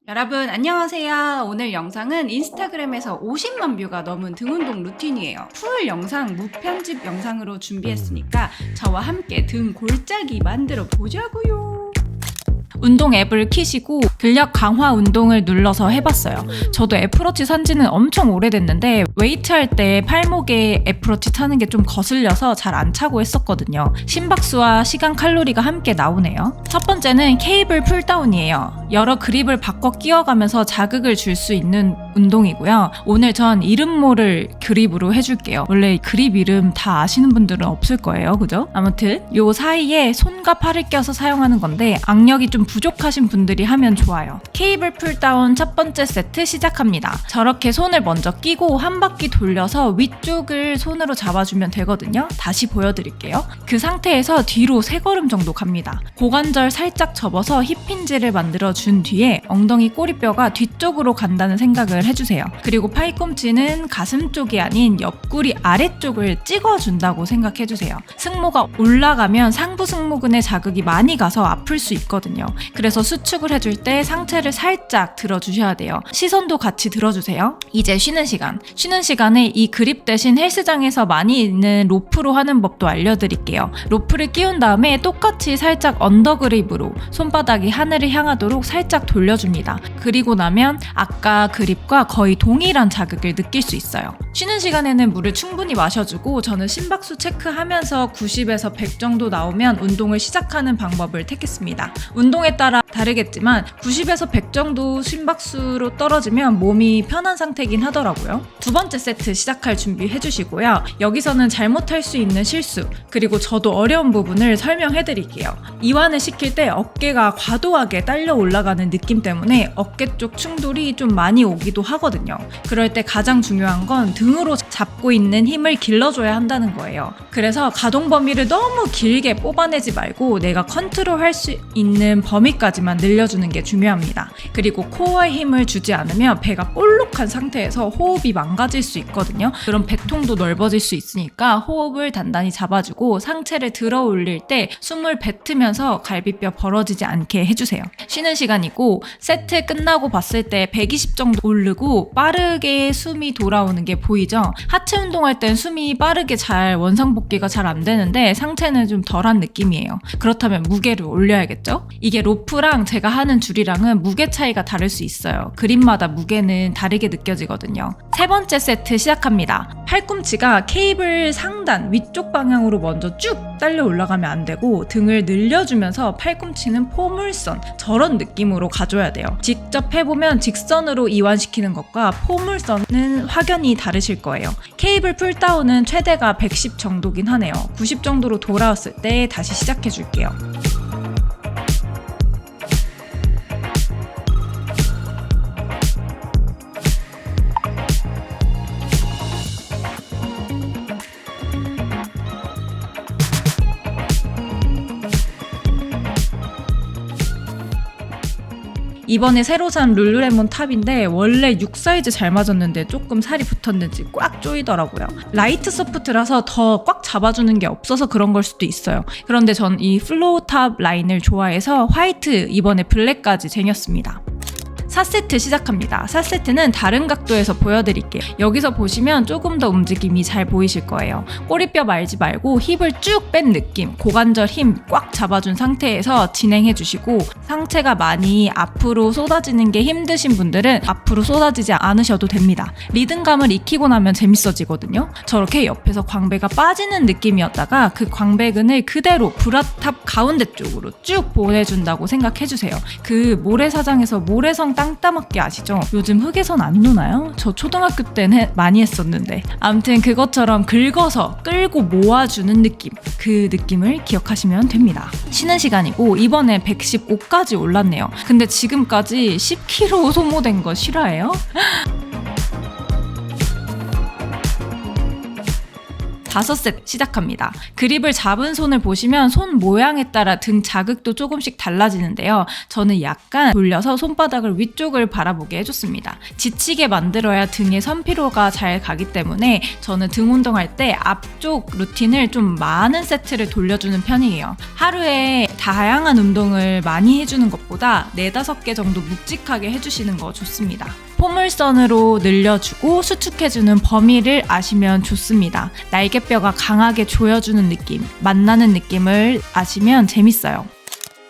여러분 안녕하세요. 오늘 영상은 인스타그램에서 50만 뷰가 넘은 등운동 루틴이에요. 풀 영상 무편집 영상으로 준비했으니까 저와 함께 등 골짜기 만들어 보자고요. 운동 앱을 키시고 근력 강화 운동을 눌러서 해봤어요. 저도 애플워치 산 지는 엄청 오래됐는데 웨이트 할 때 팔목에 애플워치 차는 게 좀 거슬려서 잘 안 차고 했었거든요. 심박수와 시간 칼로리가 함께 나오네요. 첫 번째는 케이블 풀다운이에요. 여러 그립을 바꿔 끼워가면서 자극을 줄 수 있는 운동이고요. 오늘 전 이름 모를 그립으로 해줄게요. 원래 그립 이름 다 아시는 분들은 없을 거예요. 그죠? 아무튼 요 사이에 손과 팔을 껴서 사용하는 건데 악력이 좀 부족하신 분들이 하면 좋아요. 케이블 풀다운 첫 번째 세트 시작합니다. 저렇게 손을 먼저 끼고 한 바퀴 돌려서 위쪽을 손으로 잡아주면 되거든요. 다시 보여드릴게요. 그 상태에서 뒤로 3걸음 정도 갑니다. 고관절 살짝 접어서 힙힌지를 만들어준 뒤에 엉덩이 꼬리뼈가 뒤쪽으로 간다는 생각을 해주세요. 그리고 팔꿈치는 가슴 쪽이 아닌 옆구리 아래쪽을 찍어준다고 생각해주세요. 승모가 올라가면 상부 승모근에 자극이 많이 가서 아플 수 있거든요. 그래서 수축을 해줄 때 상체를 살짝 들어주셔야 돼요. 시선도 같이 들어주세요. 이제 쉬는 시간. 쉬는 시간에 이 그립 대신 헬스장에서 많이 있는 로프로 하는 법도 알려드릴게요. 로프를 끼운 다음에 똑같이 살짝 언더그립으로 손바닥이 하늘을 향하도록 살짝 돌려줍니다. 그리고 나면 아까 그립과 거의 동일한 자극을 느낄 수 있어요. 쉬는 시간에는 물을 충분히 마셔주고 저는 심박수 체크하면서 90에서 100 정도 나오면 운동을 시작하는 방법을 택했습니다. 운동에 따라 다르겠지만 90에서 100 정도 심박수로 떨어지면 몸이 편한 상태이긴 하더라고요. 두 번째 세트 시작할 준비 해주시고요. 여기서는 잘못할 수 있는 실수 그리고 저도 어려운 부분을 설명해 드릴게요. 이완을 시킬 때 어깨가 과도하게 딸려 올라가는 느낌 때문에 어깨 쪽 충돌이 좀 많이 오기도 하거든요. 그럴 때 가장 중요한 건 등으로 잡고 있는 힘을 길러줘야 한다는 거예요. 그래서 가동 범위를 너무 길게 뽑아내지 말고 내가 컨트롤할 수 있는 범위까지만 늘려주는 게 중요합니다. 그리고 코어에 힘을 주지 않으면 배가 볼록한 상태에서 호흡이 망가질 수 있거든요. 그럼 배통도 넓어질 수 있으니까 호흡을 단단히 잡아주고 상체를 들어 올릴 때 숨을 뱉으면서 갈비뼈 벌어지지 않게 해주세요. 쉬는 시간이고 세트 끝나고 봤을 때 120 정도 오르고 빠르게 숨이 돌아오는 게 보이죠? 하체 운동할 땐 숨이 빠르게 잘 원상복귀가 잘 안 되는데 상체는 좀 덜한 느낌이에요. 그렇다면 무게를 올려야겠죠? 이게 로프랑 제가 하는 줄이랑은 무게 차이가 다를 수 있어요. 그립마다 무게는 다르게 느껴지거든요. 세 번째 세트 시작합니다. 팔꿈치가 케이블 상단 위쪽 방향으로 먼저 쭉 딸려 올라가면 안 되고 등을 늘려주면서 팔꿈치는 포물선 저런 느낌으로 가줘야 돼요. 직접 해보면 직선으로 이완시키는 것과 포물선은 확연히 다르실 거예요. 케이블 풀다운은 최대가 110 정도긴 하네요. 90 정도로 돌아왔을 때 다시 시작해 줄게요. 이번에 새로 산 룰루레몬 탑인데 원래 6 사이즈 잘 맞았는데 조금 살이 붙었는지 꽉 조이더라고요. 라이트 소프트라서 더 꽉 잡아주는 게 없어서 그런 걸 수도 있어요. 그런데 전 이 플로우 탑 라인을 좋아해서 화이트 이번에 블랙까지 쟁였습니다. 4세트 시작합니다. 4세트는 다른 각도에서 보여드릴게요. 여기서 보시면 조금 더 움직임이 잘 보이실 거예요. 꼬리뼈 말지 말고 힙을 쭉 뺀 느낌, 고관절 힘 꽉 잡아준 상태에서 진행해 주시고 상체가 많이 앞으로 쏟아지는 게 힘드신 분들은 앞으로 쏟아지지 않으셔도 됩니다. 리듬감을 익히고 나면 재밌어지거든요. 저렇게 옆에서 광배가 빠지는 느낌이었다가 그 광배근을 그대로 브라탑 가운데 쪽으로 쭉 보내준다고 생각해주세요. 그 모래사장에서 모래성 땅 따먹기 아시죠? 요즘 흙에선 안 노나요? 저 초등학교 때는 많이 했었는데 아무튼 그것처럼 긁어서 끌고 모아주는 느낌 그 느낌을 기억하시면 됩니다. 쉬는 시간이고 이번에 115까지 올랐네요. 근데 지금까지 10kg 소모된 거 실화예요? 5세트 시작합니다. 그립을 잡은 손을 보시면 손 모양에 따라 등 자극도 조금씩 달라지는데요. 저는 약간 돌려서 손바닥을 위쪽을 바라보게 해줬습니다. 지치게 만들어야 등의 선피로가 잘 가기 때문에 저는 등 운동할 때 앞쪽 루틴을 좀 많은 세트를 돌려주는 편이에요. 하루에 다양한 운동을 많이 해주는 것보다 4-5개 정도 묵직하게 해주시는 거 좋습니다. 포물선으로 늘려주고 수축해주는 범위를 아시면 좋습니다. 날개뼈가 강하게 조여주는 느낌, 만나는 느낌을 아시면 재밌어요.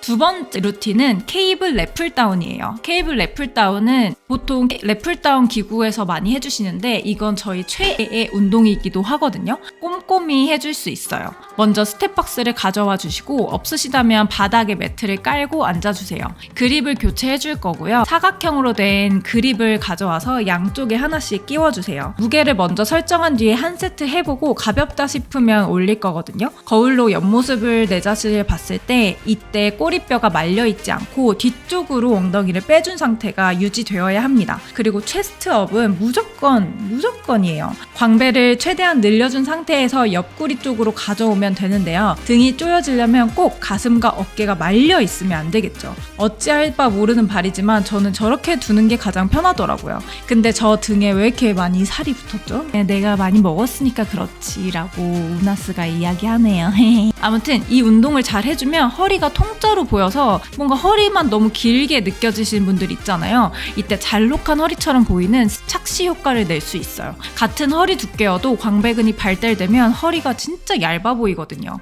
두 번째 루틴은 케이블 랩풀다운이에요. 케이블 랩풀다운은 보통 랩풀다운 기구에서 많이 해주시는데 이건 저희 최애의 운동이기도 하거든요. 꼼꼼히 해줄 수 있어요. 먼저 스텝박스를 가져와 주시고 없으시다면 바닥에 매트를 깔고 앉아주세요. 그립을 교체해줄 거고요. 사각형으로 된 그립을 가져와서 양쪽에 하나씩 끼워주세요. 무게를 먼저 설정한 뒤에 한 세트 해보고 가볍다 싶으면 올릴 거거든요. 거울로 옆모습을 내 자신을 봤을 때 이때 꼬리뼈가 말려있지 않고 뒤쪽으로 엉덩이를 빼준 상태가 유지되어야 합니다. 그리고 체스트업은 무조건이에요. 광배를 최대한 늘려준 상태에서 옆구리 쪽으로 가져오면 되는데요. 등이 조여지려면 꼭 가슴과 어깨가 말려 있으면 안 되겠죠. 어찌할 바 모르는 발이지만 저는 저렇게 두는 게 가장 편하더라고요. 근데 저 등에 왜 이렇게 많이 살이 붙었죠? 내가 많이 먹었으니까 그렇지 라고 우나스가 이야기하네요. 아무튼 이 운동을 잘 해주면 허리가 통짜로 보여서 뭔가 허리만 너무 길게 느껴지시는 분들 있잖아요. 이때 잘록한 허리처럼 보이는 착시 효과를 낼 수 있어요. 같은 허리 두께여도 광배근이 발달되면 허리가 진짜 얇아 보이거든요.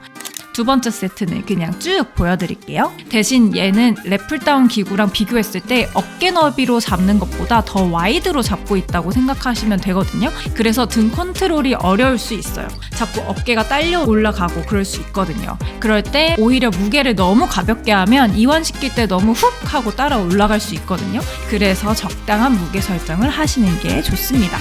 두 번째 세트는 그냥 쭉 보여드릴게요. 대신 얘는 랩풀다운 기구랑 비교했을 때 어깨 너비로 잡는 것보다 더 와이드로 잡고 있다고 생각하시면 되거든요. 그래서 등 컨트롤이 어려울 수 있어요. 자꾸 어깨가 딸려 올라가고 그럴 수 있거든요. 그럴 때 오히려 무게를 너무 가볍게 하면 이완시킬 때 너무 훅 하고 따라 올라갈 수 있거든요. 그래서 적당한 무게 설정을 하시는 게 좋습니다.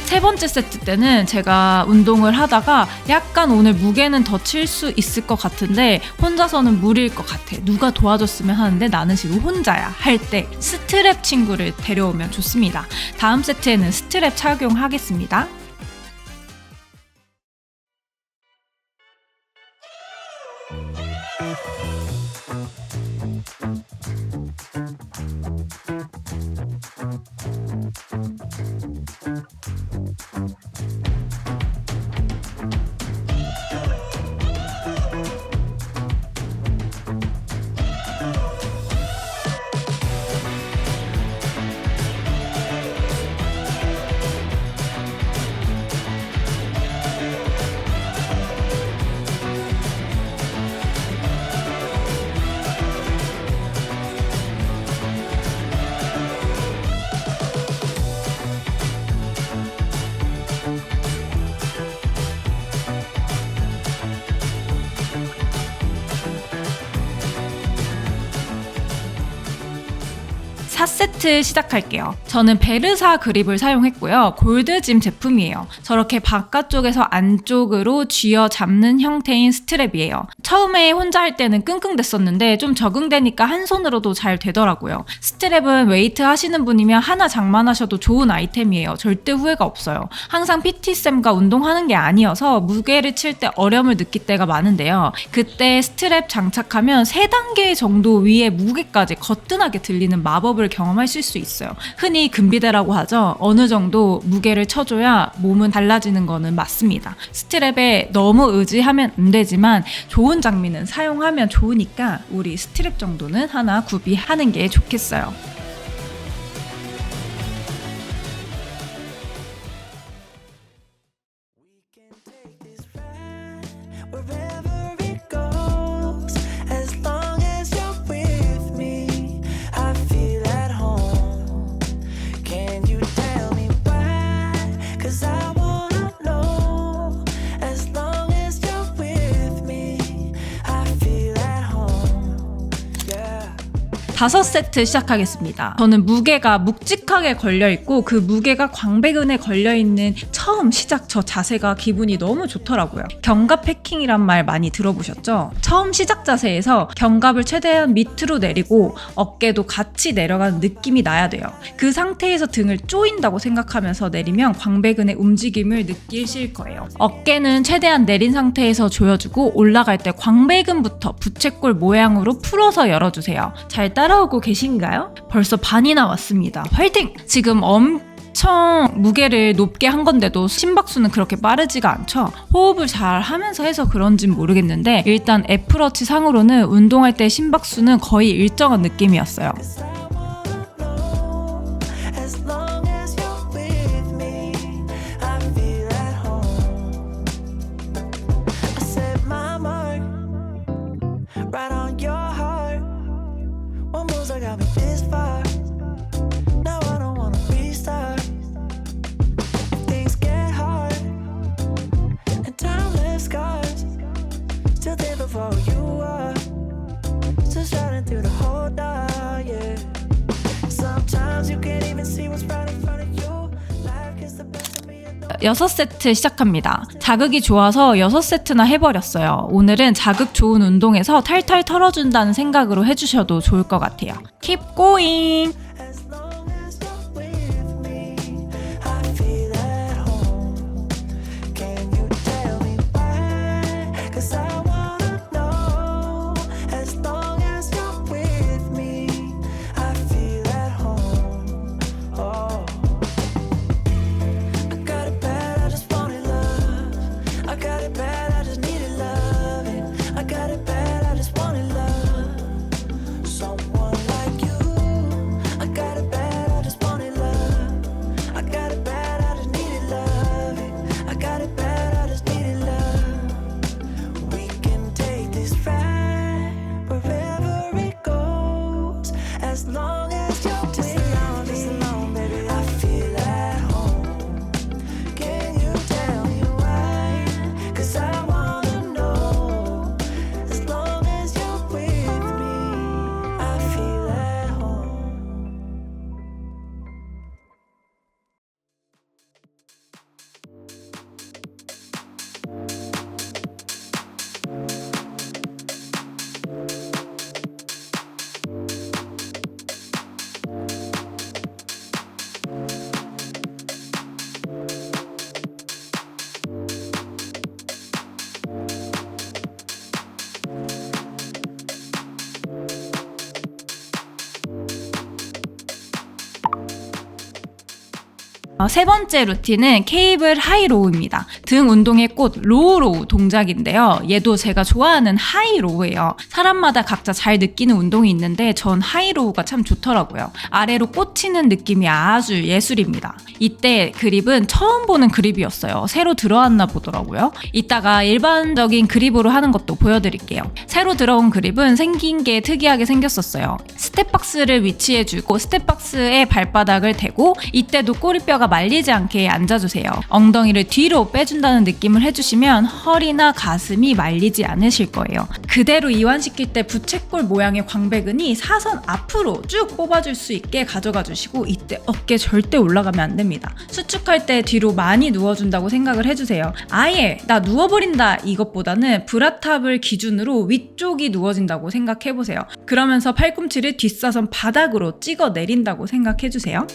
세 번째 세트 때는 제가 운동을 하다가 약간 오늘 무게는 더 칠 수 있을 것 같은데 혼자서는 무리일 것 같아. 누가 도와줬으면 하는데 나는 지금 혼자야 할 때 스트랩 친구를 데려오면 좋습니다. 다음 세트에는 스트랩 착용하겠습니다. 사 세트 시작할게요. 저는 베르사 그립을 사용했고요. 골드짐 제품이에요. 저렇게 바깥쪽에서 안쪽으로 쥐어 잡는 형태인 스트랩이에요. 처음에 혼자 할 때는 끙끙댔었는데 좀 적응되니까 한 손으로도 잘 되더라고요. 스트랩은 웨이트 하시는 분이면 하나 장만하셔도 좋은 아이템이에요. 절대 후회가 없어요. 항상 PT쌤과 운동하는 게 아니어서 무게를 칠 때 어려움을 느낄 때가 많은데요. 그때 스트랩 장착하면 3단계 정도 위에 무게까지 거뜬하게 들리는 마법을 무게감을 경험하실 수 있어요. 흔히 금비대라고 하죠. 어느 정도 무게를 쳐줘야 몸은 달라지는 거는 맞습니다. 스트랩에 너무 의지하면 안 되지만 좋은 장비는 사용하면 좋으니까 우리 스트랩 정도는 하나 구비하는 게 좋겠어요. Wherever it goes, as long as you're with me, I feel at home. Can you tell me why? 'Cause I wanna know. As long as you're with me, I feel at home. Yeah. 5세트 시작하겠습니다. 저는 무게가 묵직하게 걸려있고 그 무게가 광배근에 걸려있는 처음 시작 저 자세가 기분이 너무 좋더라고요. 견갑 패킹이란 말 많이 들어보셨죠? 처음 시작 자세에서 견갑을 최대한 밑으로 내리고 어깨도 같이 내려가는 느낌이 나야 돼요. 그 상태에서 등을 조인다고 생각하면서 내리면 광배근의 움직임을 느끼실 거예요. 어깨는 최대한 내린 상태에서 조여주고 올라갈 때 광배근부터 부채꼴 모양으로 풀어서 열어주세요. 잘 따라오고 계신가요? 벌써 반이나 왔습니다. 화이팅! 지금 엄청 무게를 높게 한 건데도 심박수는 그렇게 빠르지가 않죠. 호흡을 잘 하면서 해서 그런진 모르겠는데 일단 애플워치 상으로는 운동할 때 심박수는 거의 일정한 느낌이었어요. 'Cause I wanna know. As long as you're with me, I feel at home. I set my mark right on your heart. One moves I got me this far. Now I don't wanna restart. If things get hard and time left scars, still there before you are. Still shining through the whole dark, yeah. Sometimes you can't even see what's right in front of you. Life gets the best of me. 6세트 시작합니다. 자극이 좋아서 6세트나 해버렸어요. 오늘은 자극 좋은 운동에서 탈탈 털어준다는 생각으로 해주셔도 좋을 것 같아요. Keep going! As long as you're with me, I feel at home. Can you tell me why? 'Cause I wanna know. As long as you're with me, I feel at home. Oh, I got it bad, I just wanted love. I got it bad, I just needed loving. I got it bad, I just wanted love. Someone like you. I got it bad, I just wanted love. I got it bad, I just needed loving. I got it bad, I just needed love. We can take this ride wherever it goes, as long as you're with me. Just alone, baby, I feel at home. Can you tell me why? 'Cause I wanna know. As long as you're with me, I feel at home. 세 번째 루틴은 케이블 하이로우입니다. 등 운동의 꽃 로우로우 동작인데요. 얘도 제가 좋아하는 하이로우예요. 사람마다 각자 잘 느끼는 운동이 있는데 전 하이로우가 참 좋더라고요. 아래로 꽂히는 느낌이 아주 예술입니다. 이때 그립은 처음 보는 그립이었어요. 새로 들어왔나 보더라고요. 이따가 일반적인 그립으로 하는 것도 보여드릴게요. 새로 들어온 그립은 생긴 게 특이하게 생겼었어요. 스텝박스를 위치해주고 스텝박스에 발바닥을 대고 이때도 꼬리뼈가 말리지 않게 앉아주세요. 엉덩이를 뒤로 빼준다는 느낌을 해주시면 허리나 가슴이 말리지 않으실 거예요. 그대로 이완시킬 때 부채꼴 모양의 광배근이 사선 앞으로 쭉 뽑아줄 수 있게 가져가 주시고 이때 어깨 절대 올라가면 안 됩니다. 수축할 때 뒤로 많이 누워준다고 생각을 해주세요. 아예 나 누워버린다 이것보다는 브라탑을 기준으로 위쪽이 누워진다고 생각해보세요. 그러면서 팔꿈치를 뒷사선 바닥으로 찍어 내린다고 생각해주세요.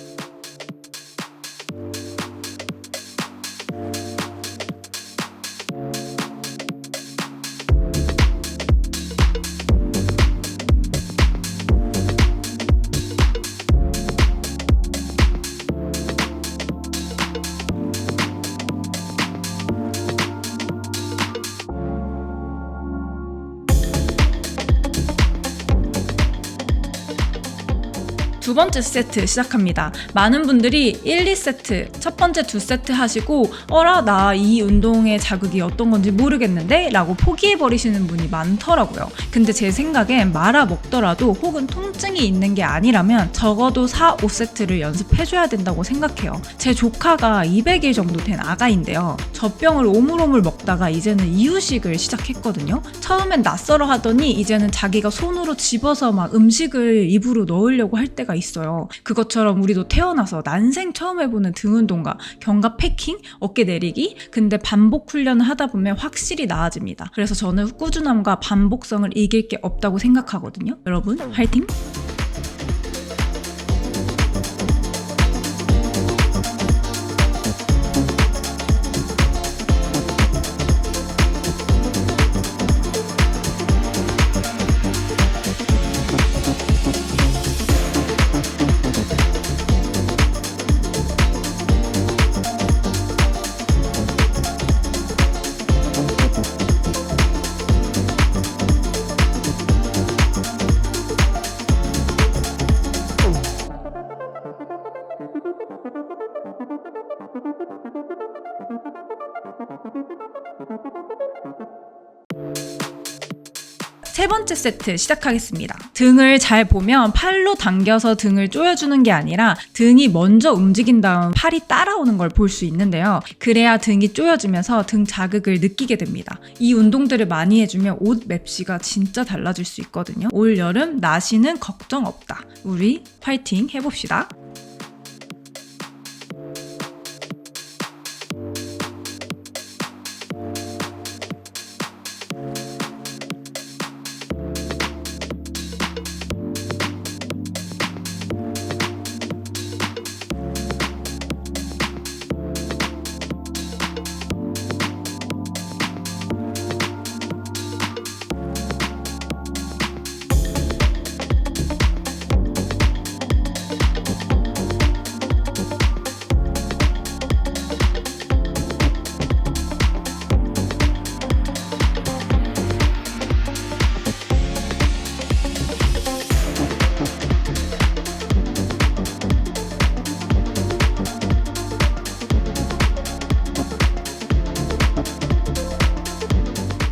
두 번째 세트 시작합니다. 많은 분들이 1, 2세트, 첫 번째 2세트 하시고 나 이 운동의 자극이 어떤 건지 모르겠는데? 라고 포기해버리시는 분이 많더라고요. 근데 제 생각엔 말아 먹더라도 혹은 통증이 있는 게 아니라면 적어도 4, 5세트를 연습해줘야 된다고 생각해요. 제 조카가 200일 정도 된 아가인데요. 젖병을 오물오물 먹다가 이제는 이유식을 시작했거든요. 처음엔 낯설어 하더니 이제는 자기가 손으로 집어서 막 음식을 입으로 넣으려고 할 때가 있어요. 그것처럼 우리도 태어나서 난생 처음 해보는 등 운동과 견갑 패킹, 어깨 내리기, 근데 반복 훈련을 하다 보면 확실히 나아집니다. 그래서 저는 꾸준함과 반복성을 이길 게 없다고 생각하거든요. 여러분 화이팅! 세 번째 세트 시작하겠습니다. 등을 잘 보면 팔로 당겨서 등을 조여주는 게 아니라 등이 먼저 움직인 다음 팔이 따라오는 걸 볼 수 있는데요. 그래야 등이 조여지면서 등 자극을 느끼게 됩니다. 이 운동들을 많이 해주면 옷 맵시가 진짜 달라질 수 있거든요. 올 여름 나시는 걱정 없다. 우리 파이팅 해봅시다.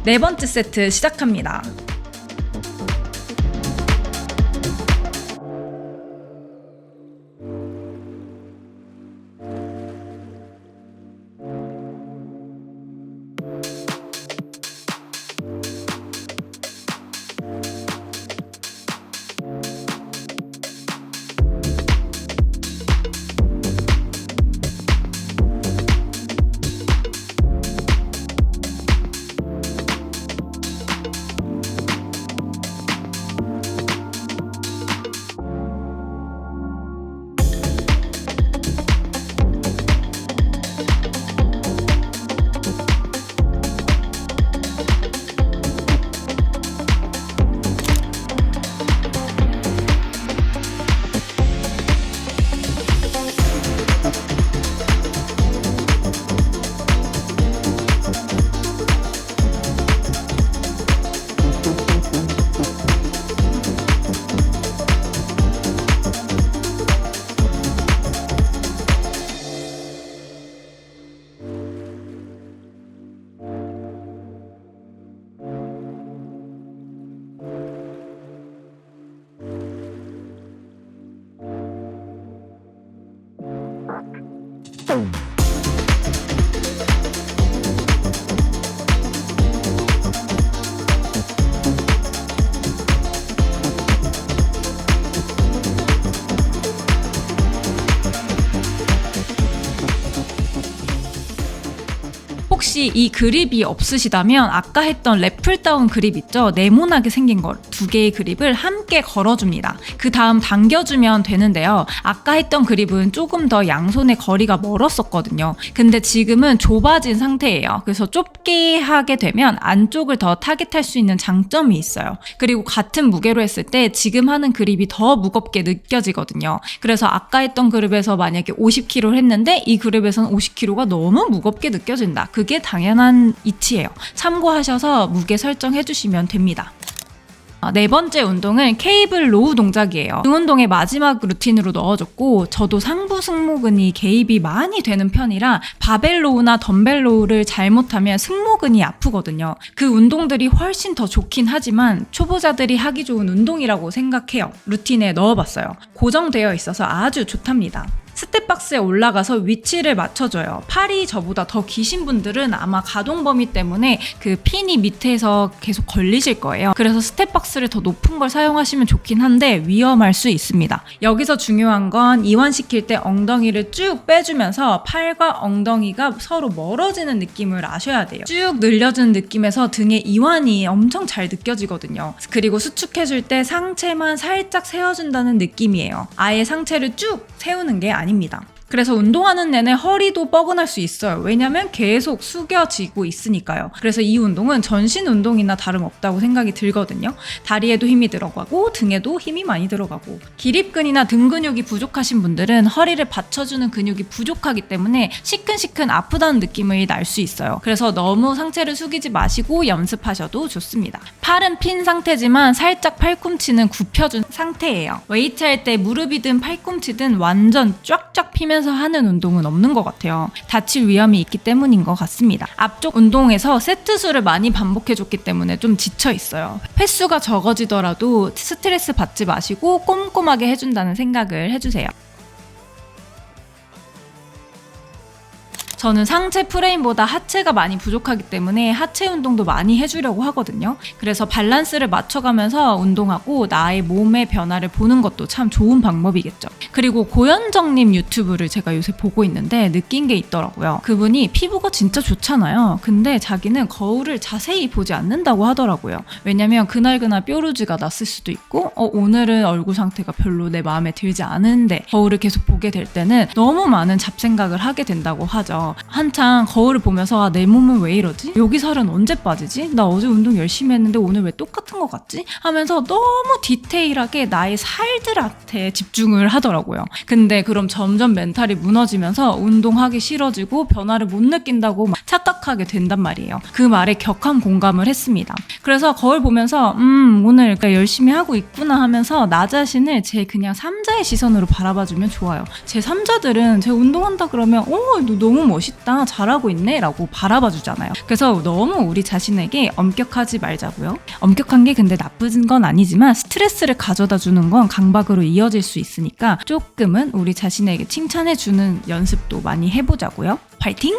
네 번째 세트 시작합니다. 혹시 이 그립이 없으시다면 아까 했던 래플다운 그립 있죠? 네모나게 생긴 거 2개의 그립을 함께 걸어줍니다. 그 다음 당겨주면 되는데요. 아까 했던 그립은 조금 더 양손의 거리가 멀었었거든요. 근데 지금은 좁아진 상태예요. 그래서 좁게 하게 되면 안쪽을 더 타겟할 수 있는 장점이 있어요. 그리고 같은 무게로 했을 때 지금 하는 그립이 더 무겁게 느껴지거든요. 그래서 아까 했던 그립에서 만약에 50kg를 했는데 이 그립에서는 50kg가 너무 무겁게 느껴진다. 그게 당연한 이치예요. 참고하셔서 무게 설정해 주시면 됩니다. 네 번째 운동은 케이블 로우 동작이에요. 등 운동의 마지막 루틴으로 넣어줬고 저도 상부 승모근이 개입이 많이 되는 편이라 바벨 로우나 덤벨 로우를 잘못하면 승모근이 아프거든요. 그 운동들이 훨씬 더 좋긴 하지만 초보자들이 하기 좋은 운동이라고 생각해요. 루틴에 넣어봤어요. 고정되어 있어서 아주 좋답니다. 스텝박스에 올라가서 위치를 맞춰줘요. 팔이 저보다 더 기신 분들은 아마 가동 범위 때문에 그 핀이 밑에서 계속 걸리실 거예요. 그래서 스텝박스를 더 높은 걸 사용하시면 좋긴 한데 위험할 수 있습니다. 여기서 중요한 건 이완시킬 때 엉덩이를 쭉 빼주면서 팔과 엉덩이가 서로 멀어지는 느낌을 아셔야 돼요. 쭉 늘려주는 느낌에서 등의 이완이 엄청 잘 느껴지거든요. 그리고 수축해줄 때 상체만 살짝 세워준다는 느낌이에요. 아예 상체를 쭉 세우는 게 아닙니다. 그래서 운동하는 내내 허리도 뻐근할 수 있어요. 왜냐면 계속 숙여지고 있으니까요. 그래서 이 운동은 전신 운동이나 다름없다고 생각이 들거든요. 다리에도 힘이 들어가고 등에도 힘이 많이 들어가고 기립근이나 등 근육이 부족하신 분들은 허리를 받쳐주는 근육이 부족하기 때문에 시큰시큰 아프다는 느낌을 날 수 있어요. 그래서 너무 상체를 숙이지 마시고 연습하셔도 좋습니다. 팔은 핀 상태지만 살짝 팔꿈치는 굽혀준 상태예요. 웨이트 할 때 무릎이든 팔꿈치든 완전 쫙쫙 피면서 하는 운동은 없는 것 같아요. 다칠 위험이 있기 때문인 것 같습니다. 앞쪽 운동에서 세트 수를 많이 반복해줬기 때문에 좀 지쳐 있어요. 횟수가 적어지더라도 스트레스 받지 마시고 꼼꼼하게 해준다는 생각을 해주세요. 저는 상체 프레임보다 하체가 많이 부족하기 때문에 하체 운동도 많이 해주려고 하거든요. 그래서 밸런스를 맞춰가면서 운동하고 나의 몸의 변화를 보는 것도 참 좋은 방법이겠죠. 그리고 고현정님 유튜브를 제가 요새 보고 있는데 느낀 게 있더라고요. 그분이 피부가 진짜 좋잖아요. 근데 자기는 거울을 자세히 보지 않는다고 하더라고요. 왜냐면 그날그날 뾰루지가 났을 수도 있고 오늘은 얼굴 상태가 별로 내 마음에 들지 않은데 거울을 계속 보게 될 때는 너무 많은 잡생각을 하게 된다고 하죠. 한창 거울을 보면서 내 몸은 왜 이러지? 여기 살은 언제 빠지지? 나 어제 운동 열심히 했는데 오늘 왜 똑같은 것 같지? 하면서 너무 디테일하게 나의 살들한테 집중을 하더라고요. 근데 그럼 점점 멘탈이 무너지면서 운동하기 싫어지고 변화를 못 느낀다고 막 착각하게 된단 말이에요. 그 말에 격한 공감을 했습니다. 그래서 거울 보면서 오늘 열심히 하고 있구나 하면서 나 자신을 제 그냥 삼자의 시선으로 바라봐주면 좋아요. 제 삼자들은 제가 운동한다 그러면 너 너무 멋있다, 잘하고 있네 라고 바라봐주잖아요. 그래서 너무 우리 자신에게 엄격하지 말자고요. 엄격한 게 근데 나쁜 건 아니지만 스트레스를 가져다 주는 건 강박으로 이어질 수 있으니까 조금은 우리 자신에게 칭찬해주는 연습도 많이 해보자고요. 파이팅!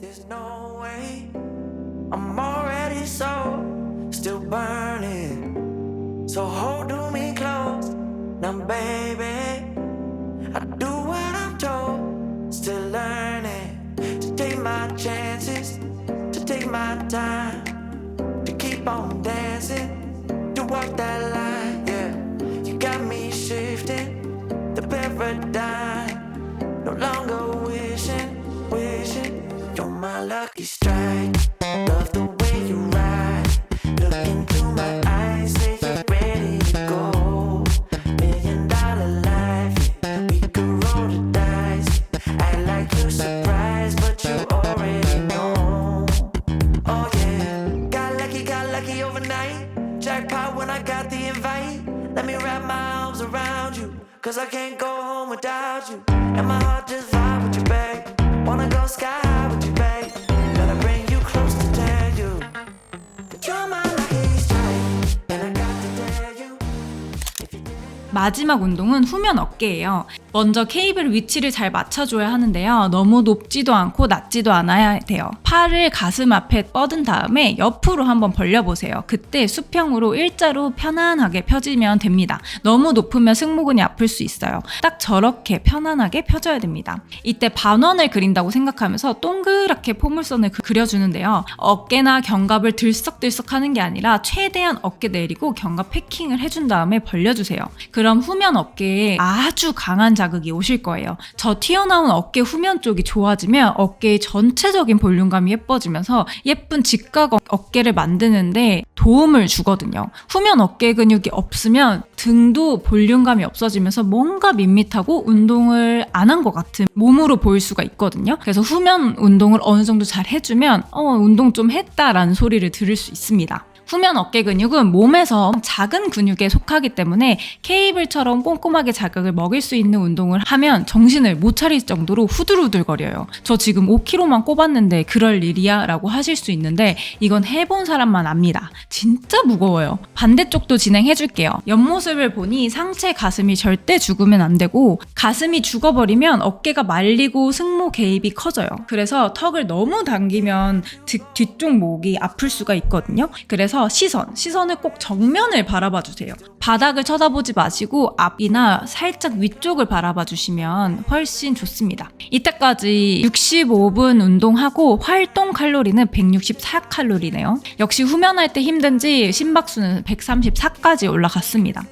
There's no way. I'm already still burning. So hold me close. Now, baby, I do what I'm told. Still learning to take my chances, to take my time, to keep on dancing, to walk that line. Yeah, you got me shifting the paradigm. No longer wishing. You're my lucky strike. Love the way you ride. Look into my eyes, say you're ready to go. $1 million life, yeah. We could roll the dice. Act like you're surprised, but you already know. Oh yeah, got lucky overnight. Jackpot when I got the invite. Let me wrap my arms around you, 'cause I can't go home without you. And my heart just vibe with you, babe. Wanna go sky high with you, babe. Gotta bring you close to tell you that you're my lucky strike. And I got to tell you. 마지막 운동은 후면 어깨예요. 먼저 케이블 위치를 잘 맞춰줘야 하는데요. 너무 높지도 않고 낮지도 않아야 돼요. 팔을 가슴 앞에 뻗은 다음에 옆으로 한번 벌려보세요. 그때 수평으로 일자로 편안하게 펴지면 됩니다. 너무 높으면 승모근이 아플 수 있어요. 딱 저렇게 편안하게 펴져야 됩니다. 이때 반원을 그린다고 생각하면서 동그랗게 포물선을 그려주는데요. 어깨나 견갑을 들썩들썩 하는 게 아니라 최대한 어깨 내리고 견갑 패킹을 해준 다음에 벌려주세요. 그럼 후면 어깨에 아주 강한 자극이 오실 거예요. 저 튀어나온 어깨 후면 쪽이 좋아지면 어깨의 전체적인 볼륨감이 예뻐지면서 예쁜 직각 어깨를 만드는데 도움을 주거든요. 후면 어깨 근육이 없으면 등도 볼륨감이 없어지면서 뭔가 밋밋하고 운동을 안 한 것 같은 몸으로 보일 수가 있거든요. 그래서 후면 운동을 어느 정도 잘 해주면 운동 좀 했다라는 소리를 들을 수 있습니다. 후면 어깨 근육은 몸에서 작은 근육에 속하기 때문에 케이블처럼 꼼꼼하게 자극을 먹일 수 있는 운동을 하면 정신을 못 차릴 정도로 후들후들거려요. 저 지금 5kg만 꼽았는데 그럴 일이야? 라고 하실 수 있는데 이건 해본 사람만 압니다. 진짜 무거워요. 반대쪽도 진행해줄게요. 옆모습을 보니 상체 가슴이 절대 죽으면 안 되고 가슴이 죽어버리면 어깨가 말리고 승모 개입이 커져요. 그래서 턱을 너무 당기면 뒤쪽 목이 아플 수가 있거든요. 그래서 시선을 꼭 정면을 바라봐 주세요. 바닥을 쳐다보지 마시고 앞이나 살짝 위쪽을 바라봐 주시면 훨씬 좋습니다. 이때까지 65분 운동하고 활동 칼로리는 164칼로리네요. 역시 후면할 때 힘든지 심박수는 134까지 올라갔습니다.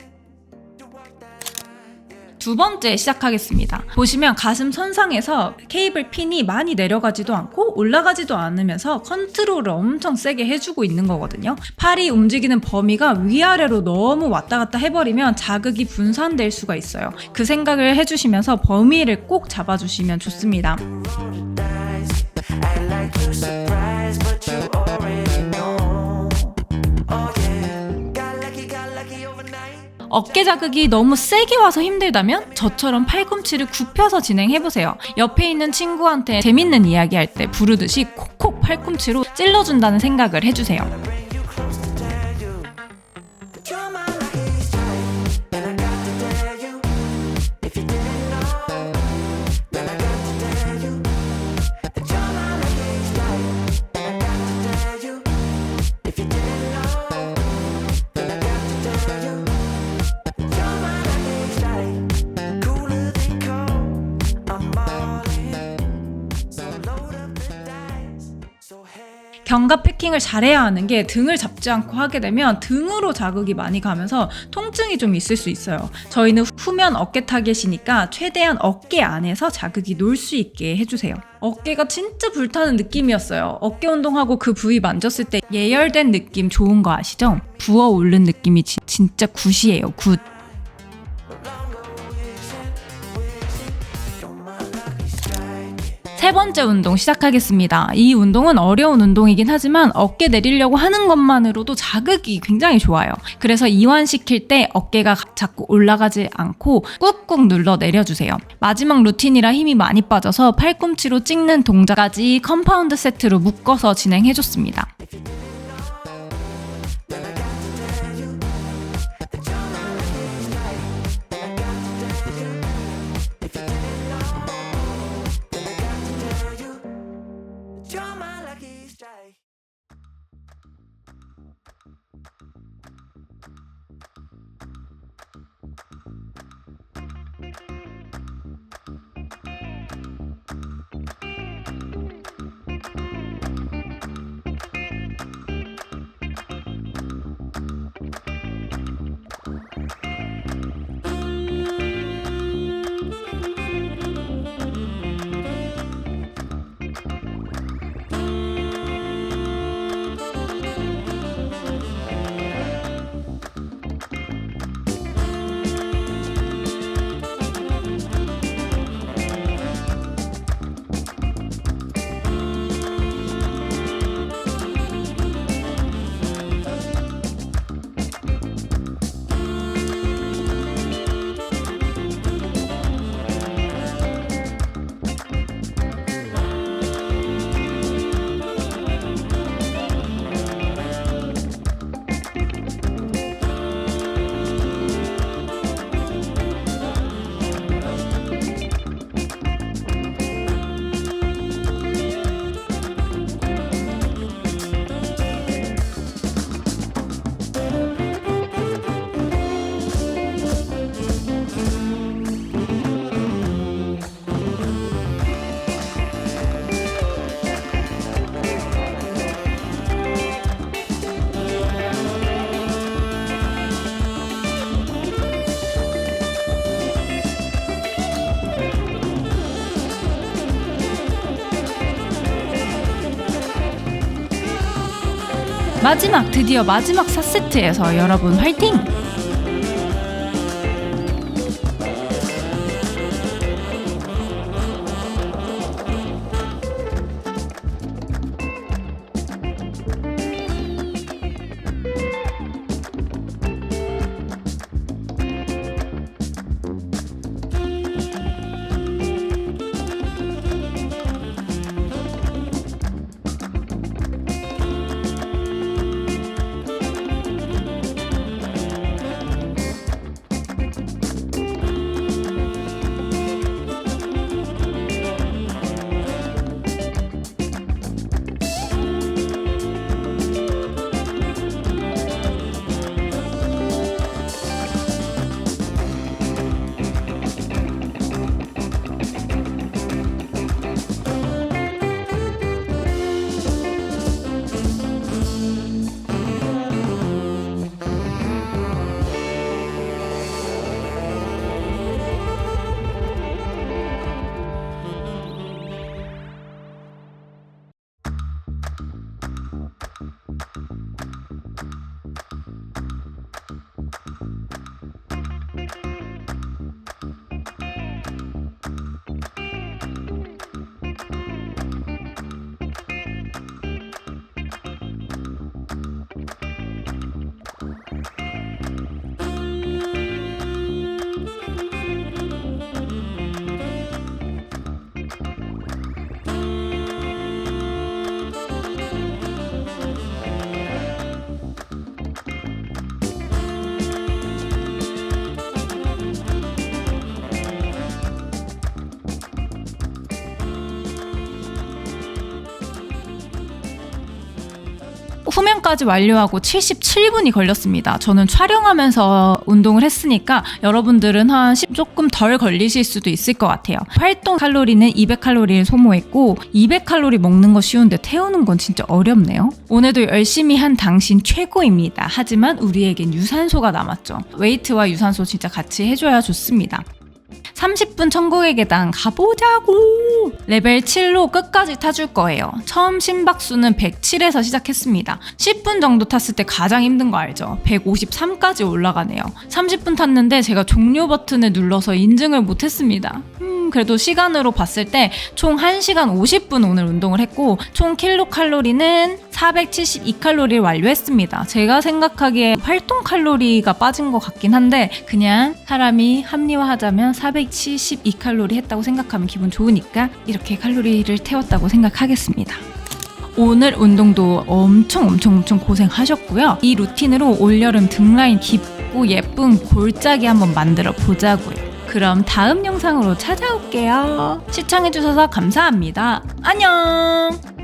두 번째 시작하겠습니다. 보시면 가슴 선상에서 케이블 핀이 많이 내려가지도 않고 올라가지도 않으면서 컨트롤을 엄청 세게 해주고 있는 거거든요. 팔이 움직이는 범위가 위아래로 너무 왔다 갔다 해버리면 자극이 분산될 수가 있어요. 그 생각을 해주시면서 범위를 꼭 잡아주시면 좋습니다. 어깨 자극이 너무 세게 와서 힘들다면 저처럼 팔꿈치를 굽혀서 진행해보세요. 옆에 있는 친구한테 재밌는 이야기 할 때 부르듯이 콕콕 팔꿈치로 찔러준다는 생각을 해주세요. 견갑 패킹을 잘해야 하는 게 등을 잡지 않고 하게 되면 등으로 자극이 많이 가면서 통증이 좀 있을 수 있어요. 저희는 후면 어깨 타겟이니까 최대한 어깨 안에서 자극이 놀 수 있게 해주세요. 어깨가 진짜 불타는 느낌이었어요. 어깨 운동하고 그 부위 만졌을 때 예열된 느낌 좋은 거 아시죠? 부어오른 느낌이 진짜 굿이에요. 굿. 세 번째 운동 시작하겠습니다. 이 운동은 어려운 운동이긴 하지만 어깨 내리려고 하는 것만으로도 자극이 굉장히 좋아요. 그래서 이완시킬 때 어깨가 자꾸 올라가지 않고 꾹꾹 눌러 내려주세요. 마지막 루틴이라 힘이 많이 빠져서 팔꿈치로 찍는 동작까지 컴파운드 세트로 묶어서 진행해줬습니다. 드디어 마지막 4세트에서 여러분 화이팅! 후면까지 완료하고 77분이 걸렸습니다. 저는 촬영하면서 운동을 했으니까 여러분들은 한 10 조금 덜 걸리실 수도 있을 것 같아요. 활동 칼로리는 200칼로리를 소모했고 200칼로리 먹는 거 쉬운데 태우는 건 진짜 어렵네요. 오늘도 열심히 한 당신 최고입니다. 하지만 우리에겐 유산소가 남았죠. 웨이트와 유산소 진짜 같이 해줘야 좋습니다. 30분 천국의 계단 가보자고! 레벨 7로 끝까지 타줄 거예요. 처음 심박수는 107에서 시작했습니다. 10분 정도 탔을 때 가장 힘든 거 알죠? 153까지 올라가네요. 30분 탔는데 제가 종료 버튼을 눌러서 인증을 못했습니다. 그래도 시간으로 봤을 때 총 1시간 50분 오늘 운동을 했고 총 킬로칼로리는 472칼로리를 완료했습니다. 제가 생각하기에 활동 칼로리가 빠진 것 같긴 한데 그냥 사람이 합리화하자면 472칼로리 했다고 생각하면 기분 좋으니까 이렇게 칼로리를 태웠다고 생각하겠습니다. 오늘 운동도 엄청 고생하셨고요. 이 루틴으로 올여름 등라인 깊고 예쁜 골짜기 한번 만들어 보자고요. 그럼 다음 영상으로 찾아올게요. 시청해주셔서 감사합니다. 안녕!